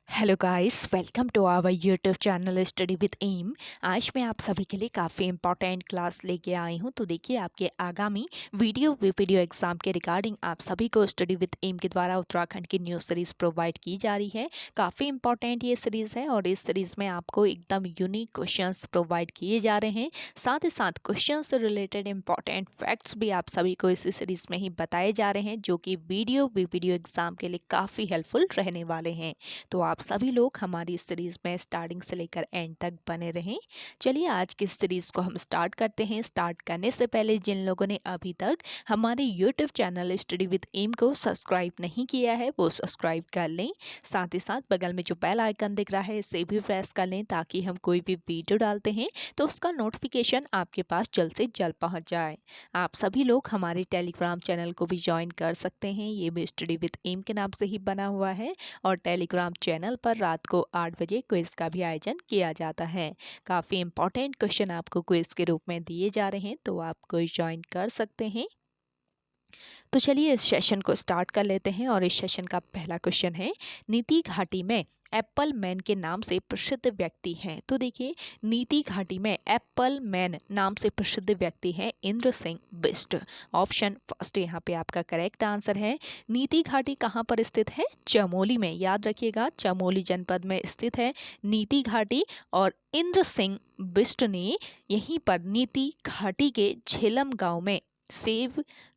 Hello guys, welcome to our YouTube channel study with M. आज मैं आप सभी के लिए काफ़ी इंपॉर्टेंट क्लास लेके आई हूं। तो देखिए, आपके आगामी वीडियो एग्जाम के रिगार्डिंग आप सभी को स्टडी विद एम के द्वारा उत्तराखंड की न्यू सीरीज़ प्रोवाइड की जा रही है। काफ़ी इंपॉर्टेंट ये सीरीज़ है और इस सीरीज़ में आपको एकदम यूनिक क्वेश्चंस प्रोवाइड किए जा रहे हैं। साथ ही साथ क्वेश्चन से रिलेटेड इंपॉर्टेंट फैक्ट्स भी आप सभी को इस सीरीज़ में ही बताए जा रहे हैं, जो कि वीडियो एग्जाम के लिए काफ़ी हेल्पफुल रहने वाले हैं। तो आप सभी लोग हमारी इस सीरीज़ में स्टार्टिंग से लेकर एंड तक बने रहें। चलिए, आज की सीरीज़ को हम स्टार्ट करते हैं। स्टार्ट करने से पहले जिन लोगों ने अभी तक हमारे YouTube channel study with M को सब्सक्राइब नहीं किया है, वो सब्सक्राइब कर लें। साथ ही साथ बगल में जो बेल आइकन दिख रहा है, इसे भी प्रेस कर लें, ताकि हम कोई भी वीडियो डालते हैं तो उसका नोटिफिकेशन आपके पास जल्द से जल्द पहुँच जाए। आप सभी लोग हमारे टेलीग्राम चैनल को भी ज्वाइन कर सकते हैं। ये भी स्टडी विद एम के नाम से ही बना हुआ है और टेलीग्राम चैनल पर रात को 8 बजे क्विज का भी आयोजन किया जाता है। काफ़ी इंपॉर्टेंट क्वेश्चन आपको क्विज के रूप में दिए जा रहे हैं, तो आप क्विज ज्वाइन कर सकते हैं। तो चलिए, इस सेशन को स्टार्ट कर लेते हैं और इस सेशन का पहला क्वेश्चन है, नीति घाटी में एप्पल मैन के नाम से प्रसिद्ध व्यक्ति हैं। तो देखिए, नीति घाटी में एप्पल मैन नाम से प्रसिद्ध व्यक्ति हैं इंद्र सिंह बिष्ट। ऑप्शन फर्स्ट यहाँ पे आपका करेक्ट आंसर है। नीति घाटी कहाँ पर स्थित है? चमोली में। याद रखिएगा, चमोली जनपद में स्थित है नीति घाटी। और इंद्र सिंह बिष्ट ने यहीं पर नीति घाटी के झेलम गांव में सेब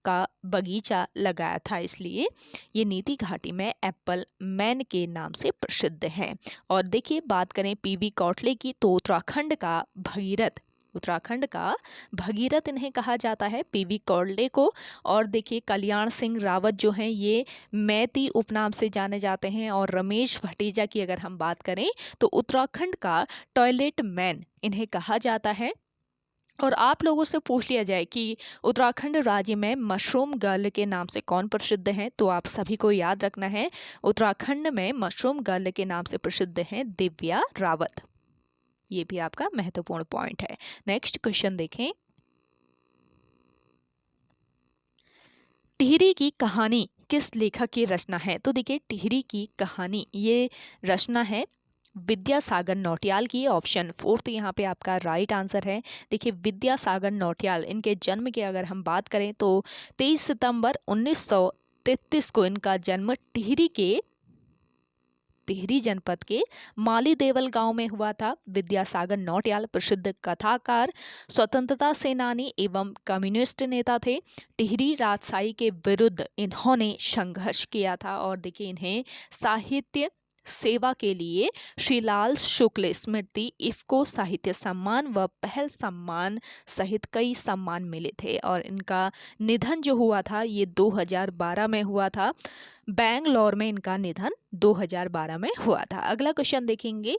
का बगीचा लगाया था, इसलिए ये नीति घाटी में एप्पल मैन के नाम से प्रसिद्ध है। और देखिए, बात करें पीवी कौटले की, तो उत्तराखंड का भगीरथ इन्हें कहा जाता है, पीवी कौटले को। और देखिए, कल्याण सिंह रावत जो हैं, ये मैती उपनाम से जाने जाते हैं। और रमेश भटीजा की अगर हम बात करें, तो उत्तराखंड का टॉयलेट मैन इन्हें कहा जाता है। और आप लोगों से पूछ लिया जाए कि उत्तराखंड राज्य में मशरूम गर्ल के नाम से कौन प्रसिद्ध है, तो आप सभी को याद रखना है, उत्तराखंड में मशरूम गर्ल के नाम से प्रसिद्ध हैं दिव्या रावत। ये भी आपका महत्वपूर्ण पॉइंट है। नेक्स्ट क्वेश्चन देखें, टिहरी की कहानी किस लेखक की रचना है? तो देखिए, टिहरी की कहानी ये रचना है विद्यासागर नौटियाल की। ऑप्शन फोर्थ यहाँ पे आपका राइट आंसर है। देखिए, विद्यासागर नौटियाल, इनके जन्म की अगर हम बात करें, तो 23 सितंबर 1933 को इनका जन्म टिहरी जनपद के माली देवल गांव में हुआ था। विद्यासागर नौटियाल प्रसिद्ध कथाकार, स्वतंत्रता सेनानी एवं कम्युनिस्ट नेता थे। टिहरी राजशाही के विरुद्ध इन्होंने संघर्ष किया था। और देखिए, इन्हें साहित्य सेवा के लिए श्रीलाल शुक्ल स्मृति, इफ्को साहित्य सम्मान व पहल सम्मान सहित कई सम्मान मिले थे। और इनका निधन जो हुआ था, ये 2012 में हुआ था। बैंगलोर में इनका निधन 2012 में हुआ था। अगला क्वेश्चन देखेंगे,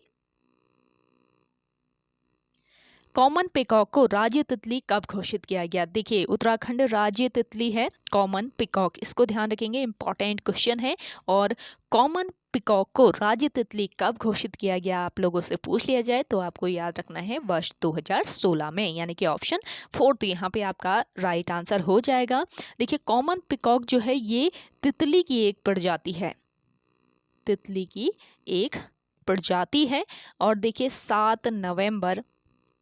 कॉमन पिकॉक को राज्य तितली कब घोषित किया गया? देखिए, उत्तराखंड राज्य तितली है कॉमन पिकॉक, इसको ध्यान रखेंगे, इंपॉर्टेंट क्वेश्चन है। और कॉमन पिकॉक को राज्य तितली कब घोषित किया गया, आप लोगों से पूछ लिया जाए, तो आपको याद रखना है वर्ष 2016 में, यानी कि ऑप्शन फोर्थ यहाँ पे आपका राइट आंसर हो जाएगा। देखिए, कॉमन पिकॉक जो है, ये तितली की एक प्रजाति है, तितली की एक प्रजाति है। और देखिए, 7 नवंबर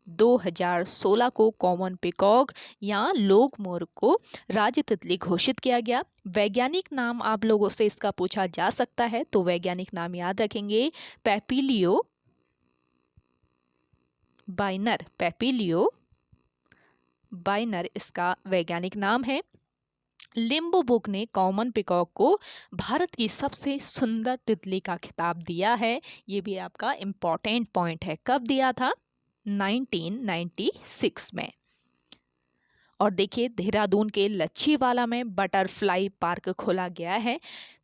2016 को कॉमन पिकॉक या लोक मोर को राज्य तितली घोषित किया गया। वैज्ञानिक नाम आप लोगों से इसका पूछा जा सकता है, तो वैज्ञानिक नाम याद रखेंगे, पैपिलियो बाइनर इसका वैज्ञानिक नाम है। लिम्बो बुक ने कॉमन पिकॉक को भारत की सबसे सुंदर तितली का खिताब दिया है। ये भी आपका इम्पॉर्टेंट पॉइंट है। कब दिया था? 1996 में। और देखिए, देहरादून के लच्छीवाला में बटरफ्लाई पार्क खोला गया है।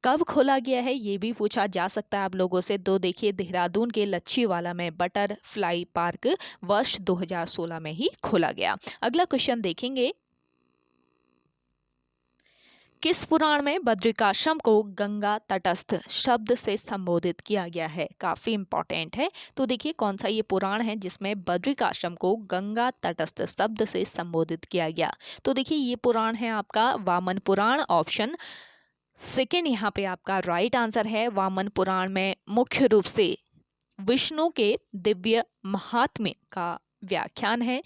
कब खोला गया है, ये भी पूछा जा सकता है आप लोगों से। तो देखिए, देहरादून के लच्छीवाला में बटरफ्लाई पार्क वर्ष 2016 में ही खोला गया। अगला क्वेश्चन देखेंगे, किस पुराण में बद्रिकाश्रम को गंगा तटस्थ शब्द से संबोधित किया गया है? काफी इंपॉर्टेंट है। तो देखिए, कौन सा ये पुराण है जिसमें बद्रिकाश्रम को गंगा तटस्थ शब्द से संबोधित किया गया? तो देखिए, ये पुराण है आपका वामन पुराण। ऑप्शन सेकेंड यहाँ पे आपका राइट आंसर है। वामन पुराण में मुख्य रूप से विष्णु के दिव्य महात्म्य का व्याख्यान है।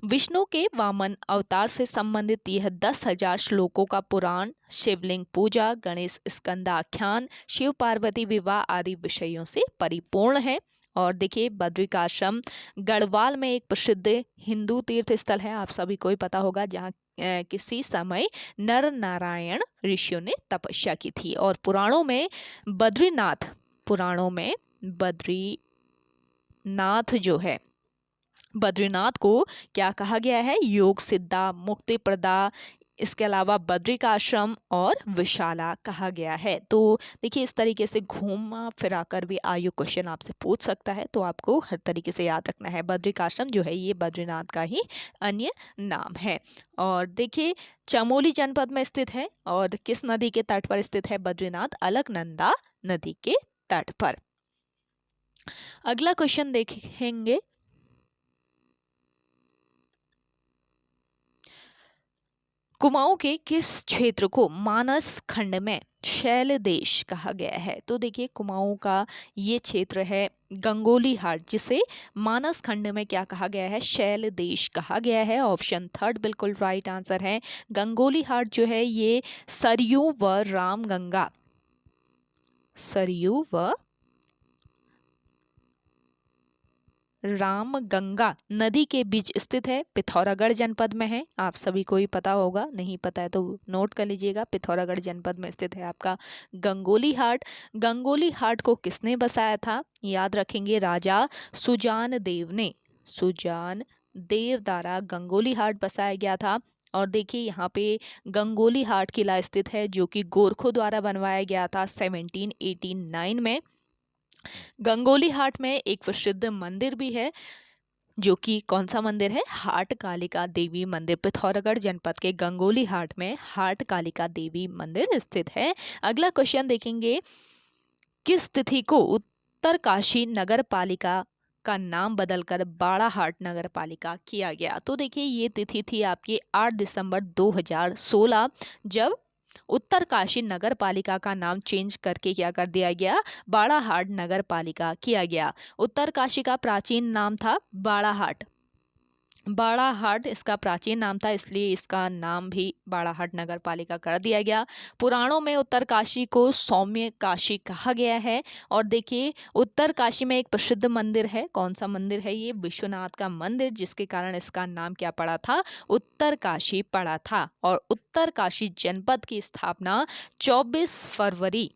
विष्णु के वामन अवतार से संबंधित यह 10,000 श्लोकों का पुराण शिवलिंग पूजा, गणेश स्कंदाख्यान, शिव पार्वती विवाह आदि विषयों से परिपूर्ण है। और देखिए, बद्रिकाश्रम गढ़वाल में एक प्रसिद्ध हिंदू तीर्थ स्थल है, आप सभी को ही पता होगा, जहाँ किसी समय नर नारायण ऋषियों ने तपस्या की थी। और पुराणों में बद्रीनाथ जो है, बद्रीनाथ को क्या कहा गया है? योग सिद्धा, मुक्ति प्रदा, इसके अलावा बद्रिकाश्रम और विशाला कहा गया है। तो देखिए, इस तरीके से घूमा फिरा कर भी आयु क्वेश्चन आपसे पूछ सकता है, तो आपको हर तरीके से याद रखना है। बद्रिकाश्रम जो है ये बद्रीनाथ का ही अन्य नाम है। और देखिए, चमोली जनपद में स्थित है। और किस नदी के तट पर स्थित है बद्रीनाथ? अलकनंदा नदी के तट पर। अगला क्वेश्चन देखेंगे, कुमाऊं के किस क्षेत्र को मानस खंड में शैल देश कहा गया है? तो देखिए, कुमाऊं का ये क्षेत्र है गंगोली हाट, जिसे मानस खंड में क्या कहा गया है? शैल देश कहा गया है। ऑप्शन थर्ड बिल्कुल राइट आंसर है। गंगोली हाट जो है ये सरयू व रामगंगा नदी के बीच स्थित है। पिथौरागढ़ जनपद में है, आप सभी को ही पता होगा, नहीं पता है तो नोट कर लीजिएगा। पिथौरागढ़ जनपद में स्थित है आपका गंगोली हाट। गंगोली हाट को किसने बसाया था? याद रखेंगे, राजा सुजान देव द्वारा गंगोली हाट बसाया गया था। और देखिए, यहाँ पे गंगोली हाट किला स्थित है, जो कि गोरखों द्वारा बनवाया गया था 1789 में। गंगोली हाट में एक प्रसिद्ध मंदिर भी है, जो कि कौन सा मंदिर है? हाट कालिका देवी मंदिर। पिथौरागढ़ जनपद के गंगोली हाट में हाट कालिका देवी मंदिर स्थित है। अगला क्वेश्चन देखेंगे, किस तिथि को उत्तरकाशी नगर पालिका का नाम बदलकर बाड़ाहाट नगर पालिका किया गया? तो देखिए, ये तिथि थी आपकी 8 दिसंबर 2016, जब उत्तरकाशी नगर पालिका का नाम चेंज करके क्या कर दिया गया? बाड़ाहाट नगर पालिका किया गया। उत्तरकाशी का प्राचीन नाम था बाड़ाहाट। बाड़ाहाट इसका प्राचीन नाम था, इसलिए इसका नाम भी बाड़ाहाट नगर पालिका कर दिया गया। पुराणों में उत्तरकाशी को सौम्य काशी कहा गया है। और देखिए, उत्तरकाशी में एक प्रसिद्ध मंदिर है, कौन सा मंदिर है ये? विश्वनाथ का मंदिर, जिसके कारण इसका नाम क्या पड़ा था? उत्तरकाशी पड़ा था। और उत्तरकाशी जनपद की स्थापना 24 फरवरी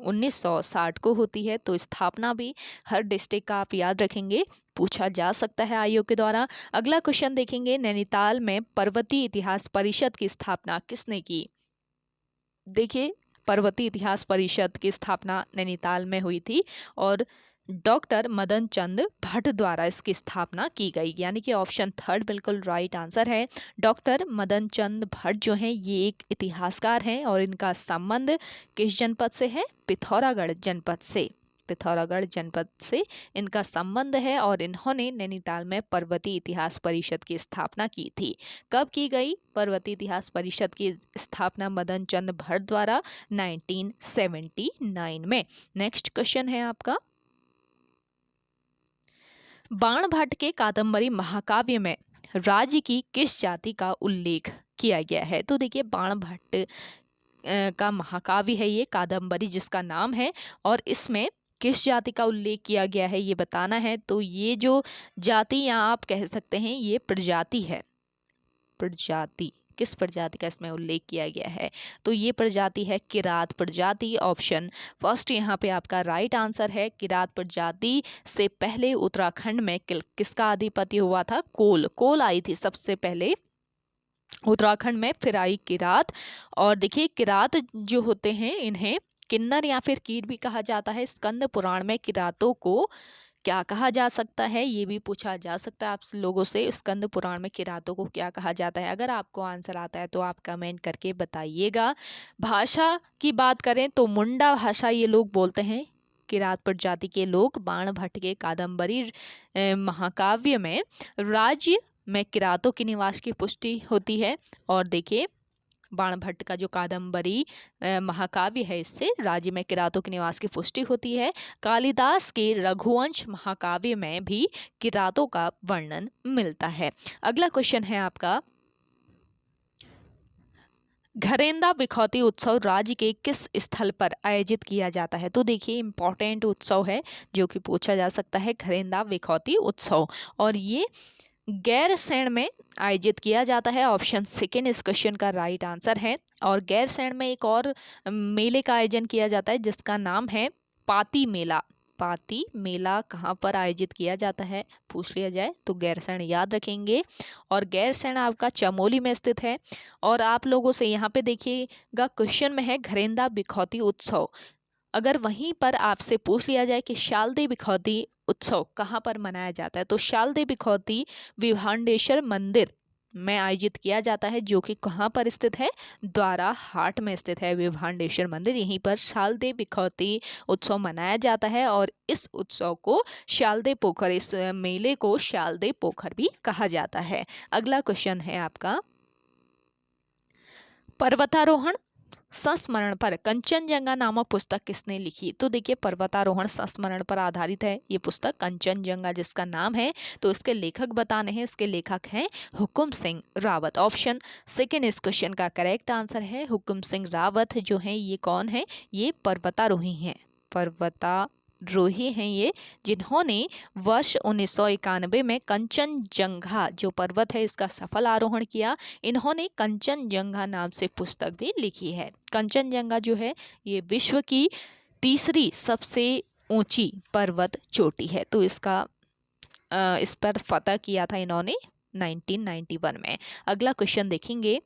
1960 को होती है। तो स्थापना भी हर डिस्ट्रिक्ट का आप याद रखेंगे, पूछा जा सकता है आयोग के द्वारा। अगला क्वेश्चन देखेंगे, नैनीताल में पर्वतीय इतिहास परिषद की स्थापना किसने की? देखिए, पर्वतीय इतिहास परिषद की स्थापना नैनीताल में हुई थी और डॉक्टर मदन चंद भट्ट द्वारा इसकी स्थापना की गई, यानी कि ऑप्शन थर्ड बिल्कुल राइट आंसर है। डॉक्टर मदन चंद भट्ट जो हैं ये एक इतिहासकार हैं और इनका संबंध किस जनपद से है? पिथौरागढ़ जनपद से इनका संबंध है। और इन्होंने नैनीताल में पर्वतीय इतिहास परिषद की स्थापना की थी। कब की गई पर्वतीय इतिहास परिषद की स्थापना? मदन चंद भट्ट द्वारा 1979 में। नेक्स्ट क्वेश्चन है आपका, बाणभट्ट के कादम्बरी महाकाव्य में राज्य की किस जाति का उल्लेख किया गया है? तो देखिए, बाणभट्ट का महाकाव्य है ये कादम्बरी जिसका नाम है, और इसमें किस जाति का उल्लेख किया गया है ये बताना है। तो ये जो जाति यहाँ आप कह सकते हैं ये प्रजाति है। प्रजाति, किस प्रजाति का इसमें उल्लेख किया गया है? तो ये प्रजाति है किरात प्रजाति। ऑप्शन फर्स्ट यहाँ पे आपका राइट आंसर है। किरात प्रजाति से पहले उत्तराखंड में किसका आधिपत्य हुआ था? कोल आई थी सबसे पहले उत्तराखंड में, फिर आई किरात। और देखिए, किरात जो होते हैं इन्हें किन्नर या फिर कीर भी कहा जाता है। स्कंद पुराण में किरातों को क्या कहा जा सकता है ये भी पूछा जा सकता है आप लोगों से। स्कंद पुराण में किरातों को क्या कहा जाता है? अगर आपको आंसर आता है तो आप कमेंट करके बताइएगा। भाषा की बात करें तो मुंडा भाषा ये लोग बोलते हैं, किरात प्रजाति के लोग। बाणभट्ट के कादम्बरी महाकाव्य में राज्य में किरातों की निवास की पुष्टि होती है। और देखिए, बाणभट्ट का जो कादम्बरी महाकाव्य है, इससे राज्य में किरातों के निवास की पुष्टि होती है। कालिदास के रघुवंश महाकाव्य में भी किरातों का वर्णन मिलता है। अगला क्वेश्चन है आपका, घरेंदा बिखौती उत्सव राज्य के किस स्थल पर आयोजित किया जाता है? तो देखिए इंपॉर्टेंट उत्सव है जो कि पूछा जा सकता है, घरेंदा बिखौती उत्सव, और ये गैरसैंण में आयोजित किया जाता है। ऑप्शन सेकेंड इस क्वेश्चन का राइट आंसर है। और गैरसैंण में एक और मेले का आयोजन किया जाता है जिसका नाम है पाती मेला। पाती मेला कहाँ पर आयोजित किया जाता है पूछ लिया जाए तो गैरसैंण याद रखेंगे, और गैरसैंण आपका चमोली में स्थित है। और आप लोगों से यहाँ पे देखिएगा क्वेश्चन में है घरेंदा बिखौती उत्सव, अगर वहीं पर आपसे पूछ लिया जाए कि शालदे बिखौती उत्सव कहाँ पर मनाया जाता है, तो शालदे बिखौती विभांडेश्वर मंदिर में आयोजित किया जाता है, जो कि कहाँ पर स्थित है, द्वारा हाट में स्थित है विभांडेश्वर मंदिर। यहीं पर शालदे बिखौती उत्सव मनाया जाता है और इस उत्सव को शालदे पोखर, इस मेले को शालदे पोखर भी कहा जाता है। अगला क्वेश्चन है आपका, पर्वतारोहण संस्मरण पर कंचनजंगा नामक पुस्तक किसने लिखी? तो देखिए पर्वतारोहण संस्मरण पर आधारित है ये पुस्तक कंचनजंगा जिसका नाम है। तो इसके लेखक बताने हैं, इसके लेखक हैं हुकुम सिंह रावत। ऑप्शन सेकेंड इस क्वेश्चन का करेक्ट आंसर है। हुकुम सिंह रावत जो हैं ये कौन है? ये पर्वतारोही हैं, पर्वतारोही हैं ये, जिन्होंने वर्ष 1991 में कंचनजंगा जो पर्वत है इसका सफल आरोहण किया। इन्होंने कंचनजंगा नाम से पुस्तक भी लिखी है। कंचनजंगा जो है ये विश्व की तीसरी सबसे ऊंची पर्वत चोटी है। तो इस पर फतह किया था इन्होंने 1991 में। अगला क्वेश्चन देखेंगे,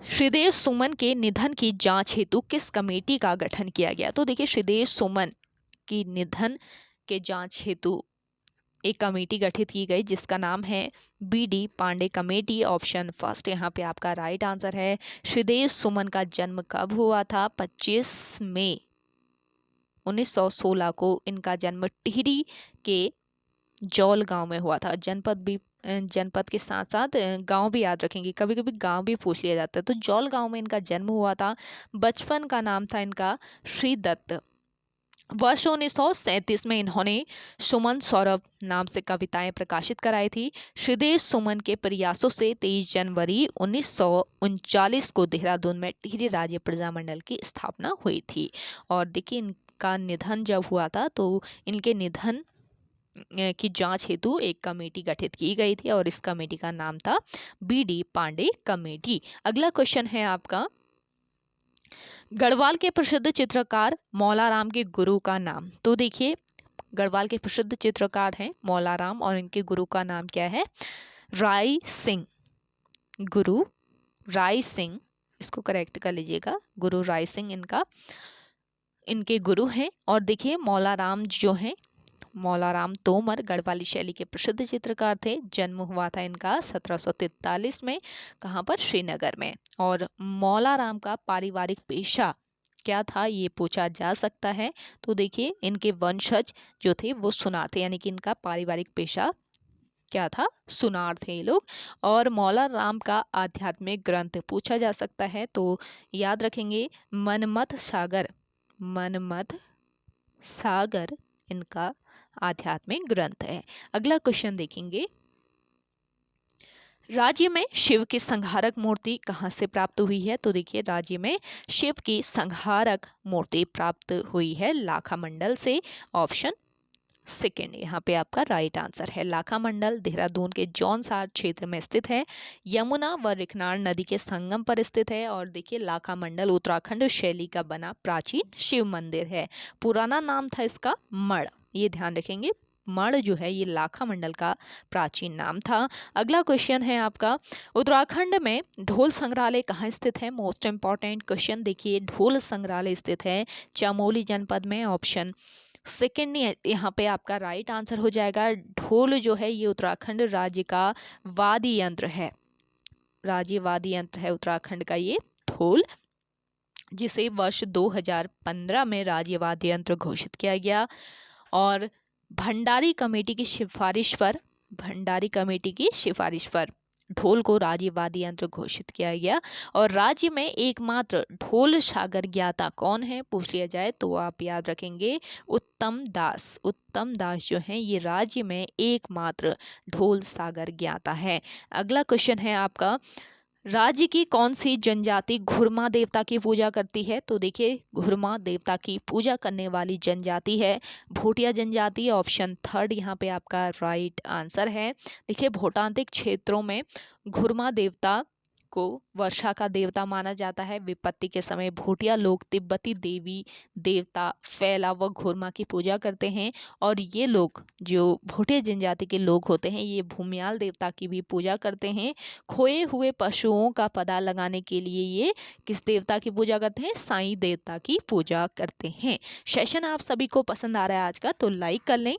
श्रीदेव सुमन के निधन की जांच हेतु किस कमेटी का गठन किया गया? तो देखिए श्रीदेव सुमन की निधन के जांच हेतु एक कमेटी गठित की गई जिसका नाम है BD Pandey committee. Option first यहाँ पे आपका राइट आंसर है। श्रीदेव सुमन का जन्म कब हुआ था? 25 मई 1916 को इनका जन्म टिहरी के जौल गांव में हुआ था। जनपद के साथ साथ गांव भी याद रखेंगे, कभी कभी गांव भी पूछ लिया जाता है। तो जौल गांव में इनका जन्म हुआ था। बचपन का नाम था इनका श्री दत्त। वर्ष 1937 में इन्होंने सुमन सौरभ नाम से कविताएं प्रकाशित कराई थी। श्रीदेव सुमन के प्रयासों से 23 जनवरी 1939 को देहरादून में टिहरी राज्य प्रजामंडल की स्थापना हुई थी। और देखिए इनका निधन जब हुआ था तो इनके निधन की जांच हेतु एक कमेटी गठित की गई थी और इस कमेटी का नाम था BD पांडे कमेटी। अगला क्वेश्चन है आपका, गढ़वाल के प्रसिद्ध चित्रकार मौलाराम के गुरु का नाम? तो देखिए गढ़वाल के प्रसिद्ध चित्रकार हैं मौलाराम और इनके गुरु का नाम क्या है? राय सिंह। गुरु राय सिंह, इसको करेक्ट कर लीजिएगा, गुरु राय सिंह इनके गुरु हैं। और देखिए मौलाराम जो हैं, मौलाराम तोमर गढ़वाली शैली के प्रसिद्ध चित्रकार थे। जन्म हुआ था इनका 1743 में। कहाँ पर? श्रीनगर में। और मौलाराम का पारिवारिक पेशा क्या था ये पूछा जा सकता है। तो देखिए इनके वंशज जो थे वो सुनार थे, यानी कि इनका पारिवारिक पेशा क्या था? सुनार थे ये लोग। और मौलाराम का आध्यात्मिक ग्रंथ पूछा जा सकता है तो याद रखेंगे मनमथ सागर। मनमथ सागर इनका आध्यात्मिक ग्रंथ है। अगला क्वेश्चन देखेंगे, राज्य में शिव की संहारक मूर्ति कहाँ से प्राप्त हुई है? तो देखिए राज्य में शिव की संहारक मूर्ति प्राप्त हुई है लाखा मंडल से। ऑप्शन सेकेंड यहाँ पे आपका राइट आंसर है। लाखा मंडल देहरादून के जौनसार क्षेत्र में स्थित है, यमुना व रिखनार नदी के संगम पर स्थित है। और देखिए लाखा मंडल उत्तराखंड शैली का बना प्राचीन शिव मंदिर है। पुराना नाम था इसका मढ़, ये ध्यान रखेंगे, मढ़ जो है ये लाखा मंडल का प्राचीन नाम था। अगला क्वेश्चन है आपका, उत्तराखंड में ढोल संग्रहालय कहाँ स्थित है? Most important question. देखिए ढोल संग्रहालय स्थित है चमोली जनपद में। ऑप्शन सेकेंड यहाँ पे आपका राइट आंसर हो जाएगा। ढोल जो है ये उत्तराखंड राज्य का वाद्य यंत्र है, राज्य वाद्य यंत्र है उत्तराखंड का ये ढोल, जिसे वर्ष 2015 में राज्य वाद्य यंत्र घोषित किया गया। और भंडारी कमेटी की सिफारिश पर ढोल को राज्य वाद्य यंत्र घोषित किया गया? और राज्य में एकमात्र ढोल सागर ज्ञाता कौन है पूछ लिया जाए तो आप याद रखेंगे उत्तम दास। उत्तम दास जो है ये राज्य में एकमात्र ढोल सागर ज्ञाता है। अगला क्वेश्चन है आपका, राज्य की कौन सी जनजाति घुरमा देवता की पूजा करती है? तो देखिए घुरमा देवता की पूजा करने वाली जनजाति है भोटिया जनजाति। ऑप्शन थर्ड यहाँ पे आपका राइट आंसर है। देखिए भूटांतिक क्षेत्रों में घुरमा देवता को वर्षा का देवता माना जाता है। विपत्ति के समय भूटिया लोग तिब्बती देवी देवता फैला व घुरमा की पूजा करते हैं और ये लोग जो भूटिया जनजाति के लोग होते हैं ये भूमियाल देवता की भी पूजा करते हैं। खोए हुए पशुओं का पता लगाने के लिए ये किस देवता की पूजा करते हैं? साईं देवता की पूजा करते हैं। सेशन आप सभी को पसंद आ रहा है आज का तो लाइक कर लें।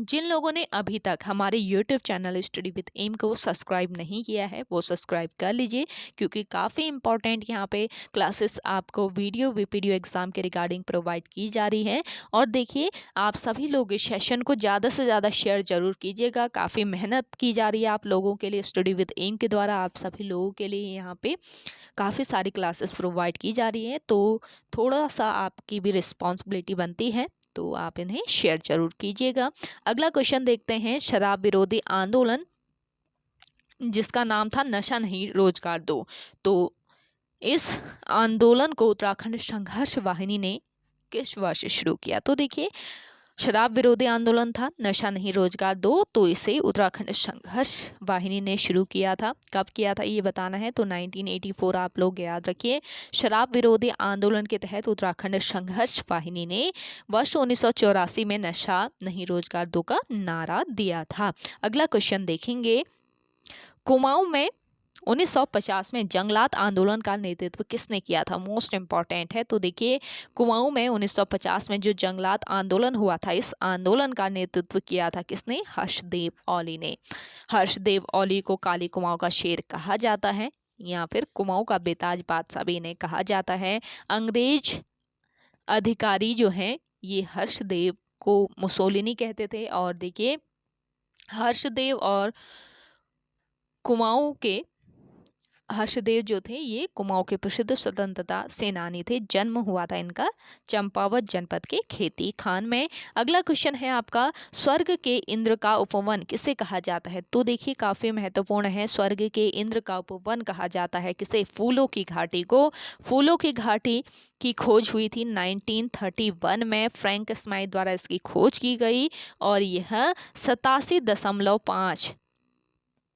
जिन लोगों ने अभी तक हमारे YouTube channel study with M को सब्सक्राइब नहीं किया है वो सब्सक्राइब कर लीजिए क्योंकि काफ़ी इंपॉर्टेंट यहाँ पे क्लासेस आपको वीडियो एग्ज़ाम के रिगार्डिंग प्रोवाइड की जा रही है। और देखिए आप सभी लोग इस सेशन को ज़्यादा से ज़्यादा शेयर जरूर कीजिएगा। काफ़ी मेहनत की जा रही है आप लोगों के लिए स्टडी विद एम के द्वारा। आप सभी लोगों के लिए यहाँ पे काफ़ी सारी क्लासेस प्रोवाइड की जा रही है तो थोड़ा सा आपकी भी रिस्पॉन्सिबिलिटी बनती है तो आप इन्हें शेयर जरूर कीजिएगा। अगला क्वेश्चन देखते हैं, शराब विरोधी आंदोलन जिसका नाम था नशा नहीं रोजगार दो, तो इस आंदोलन को उत्तराखंड संघर्ष वाहिनी ने किस वर्ष शुरू किया? तो देखिए शराब विरोधी आंदोलन था, नशा नहीं रोजगार दो, तो इसे उत्तराखंड संघर्ष वाहिनी ने शुरू किया था। कब किया था ये बताना है तो 1984 आप लोग याद रखिए। शराब विरोधी आंदोलन के तहत उत्तराखंड संघर्ष वाहिनी ने वर्ष 1984 में नशा नहीं रोजगार दो का नारा दिया था। अगला क्वेश्चन देखेंगे, कुमाऊं में 1950 में जंगलात आंदोलन का नेतृत्व किसने किया था? मोस्ट इम्पॉर्टेंट है। तो देखिए कुमाऊं में 1950 में जो जंगलात आंदोलन हुआ था इस आंदोलन का नेतृत्व किया था किसने? हर्षदेव औली ने। हर्षदेव औली को काली कुमाऊं का शेर कहा जाता है या फिर कुमाऊं का बेताज बादशाह भी इन्हें कहा जाता है। अंग्रेज अधिकारी जो हैं ये हर्षदेव को मुसोलिनी कहते थे। और देखिए हर्षदेव और कुमाऊं के हर्षदेव जो थे ये कुमाऊं के प्रसिद्ध स्वतंत्रता सेनानी थे। जन्म हुआ था इनका चंपावत जनपद के खेती खान में। अगला क्वेश्चन है आपका, स्वर्ग के इंद्र का उपवन किसे कहा जाता है? तो देखिए काफी महत्वपूर्ण है। स्वर्ग के इंद्र का उपवन कहा जाता है किसे? फूलों की घाटी को। फूलों की घाटी की खोज हुई थी 1931 में। फ्रैंक स्माइथ द्वारा इसकी खोज की गई और यह 87.5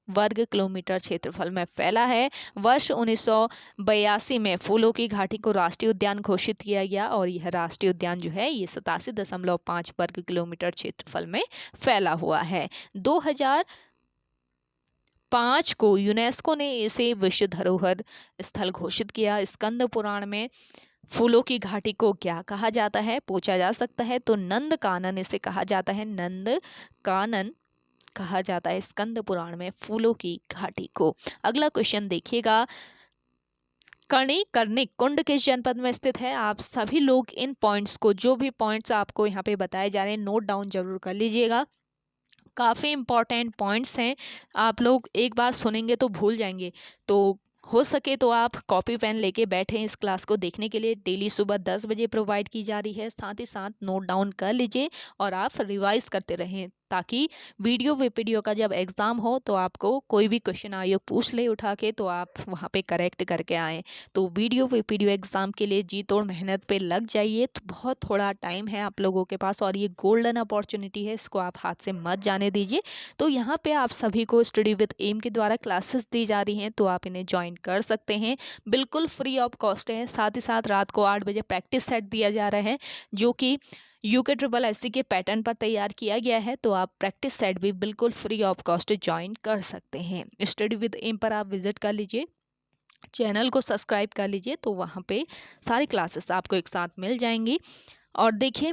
वर्ग किलोमीटर क्षेत्रफल में फैला है। वर्ष 1982 में फूलों की घाटी को राष्ट्रीय उद्यान घोषित किया गया और यह राष्ट्रीय उद्यान जो है ये 87.5 वर्ग किलोमीटर क्षेत्रफल में फैला हुआ है। 2005 को यूनेस्को ने इसे विश्व धरोहर स्थल घोषित किया। स्कंद पुराण में फूलों की घाटी को क्या कहा जाता है पूछा जा सकता है तो नंद कानन इसे कहा जाता है। नंद कानन कहा जाता है स्कंद पुराण में फूलों की घाटी को। अगला क्वेश्चन देखिएगा, कर्णिक कुंड किस जनपद में स्थित है? आप सभी लोग इन पॉइंट्स को, जो भी पॉइंट्स आपको यहाँ पे बताए जा रहे हैं, नोट डाउन जरूर कर लीजिएगा। काफ़ी इंपॉर्टेंट पॉइंट्स हैं, आप लोग एक बार सुनेंगे तो भूल जाएंगे। तो हो सके तो आप कॉपी पेन लेके बैठें इस क्लास को देखने के लिए। डेली सुबह 10 बजे प्रोवाइड की जा रही है। साथ ही साथ नोट डाउन कर लीजिए और आप रिवाइज करते रहें ताकि वीडियो का जब एग्ज़ाम हो तो आपको कोई भी क्वेश्चन आयोग पूछ ले उठा के तो आप वहाँ पे करेक्ट करके आएँ। तो वीडियो एग्ज़ाम के लिए जी तोड़ मेहनत पे लग जाइए। तो बहुत थोड़ा टाइम है आप लोगों के पास और ये गोल्डन अपॉर्चुनिटी है, इसको आप हाथ से मत जाने दीजिए। तो यहाँ पे आप सभी को स्टडी विद एम के द्वारा क्लासेस दी जा रही हैं तो आप इन्हें ज्वाइन कर सकते हैं। बिल्कुल फ्री ऑफ कॉस्ट है। साथ ही साथ रात को 8 बजे प्रैक्टिस सेट दिया जा रहा है जो कि UKSSC के पैटर्न पर तैयार किया गया है। तो आप प्रैक्टिस सेट भी बिल्कुल फ्री ऑफ कॉस्ट ज्वाइन कर सकते हैं। स्टडी विद एम पर आप विजिट कर लीजिए, चैनल को सब्सक्राइब कर लीजिए तो वहाँ पे सारी क्लासेस आपको एक साथ मिल जाएंगी। और देखिए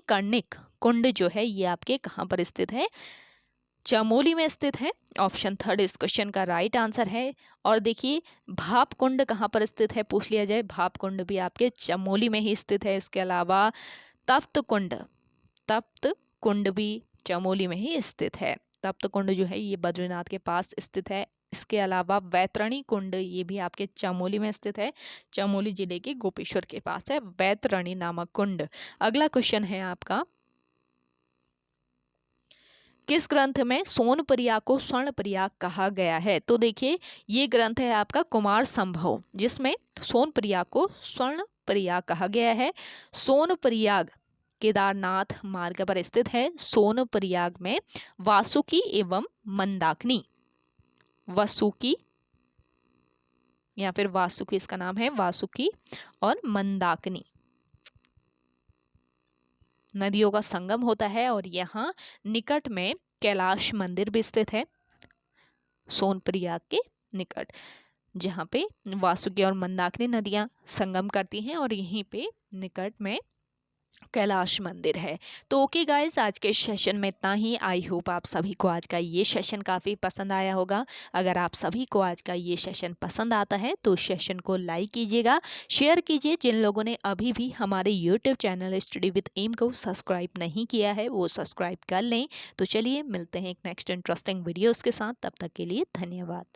कणिक कुंड जो है ये आपके कहाँ पर स्थित है? चमोली में स्थित है। ऑप्शन थर्ड इस क्वेश्चन का राइट आंसर है। और देखिए भाप कुंड कहाँ पर स्थित है पूछ लिया जाए, भाप कुंड भी आपके चमोली में ही स्थित है। इसके अलावा तप्त कुंड भी चमोली में ही स्थित है। तप्त कुंड जो है ये बद्रीनाथ के पास स्थित है। इसके अलावा वैतरणी कुंड ये भी आपके चमोली में स्थित है, चमोली जिले के गोपेश्वर के पास है वैतरणी नामक कुंड। अगला क्वेश्चन है आपका, किस ग्रंथ में सोनप्रयाग को स्वर्णप्रयाग कहा गया है? तो देखिए ये ग्रंथ है आपका कुमार संभव, जिसमें सोनप्रयाग को स्वर्णप्रयाग कहा गया है। सोनप्रयाग केदारनाथ मार्ग पर स्थित है। सोनप्रयाग में वासुकी एवं मंदाकिनी, वसुकी या फिर वासुकी इसका नाम है, वासुकी और मंदाकिनी नदियों का संगम होता है और यहाँ निकट में कैलाश मंदिर भी स्थित है, सोनप्रयाग के निकट, जहाँ पे वासुकी और मंदाकिनी नदियाँ संगम करती हैं और यहीं पे निकट में कैलाश मंदिर है। तो ओके गाइज, आज के सेशन में इतना ही। आई होप आप सभी को आज का ये सेशन काफ़ी पसंद आया होगा। अगर आप सभी को आज का ये सेशन पसंद आता है तो सेशन को लाइक कीजिएगा, शेयर कीजिए। जिन लोगों ने अभी भी हमारे YouTube channel study with M को सब्सक्राइब नहीं किया है वो सब्सक्राइब कर लें। तो चलिए मिलते हैं एक नेक्स्ट इंटरेस्टिंग वीडियोज़ के साथ, तब तक के लिए धन्यवाद।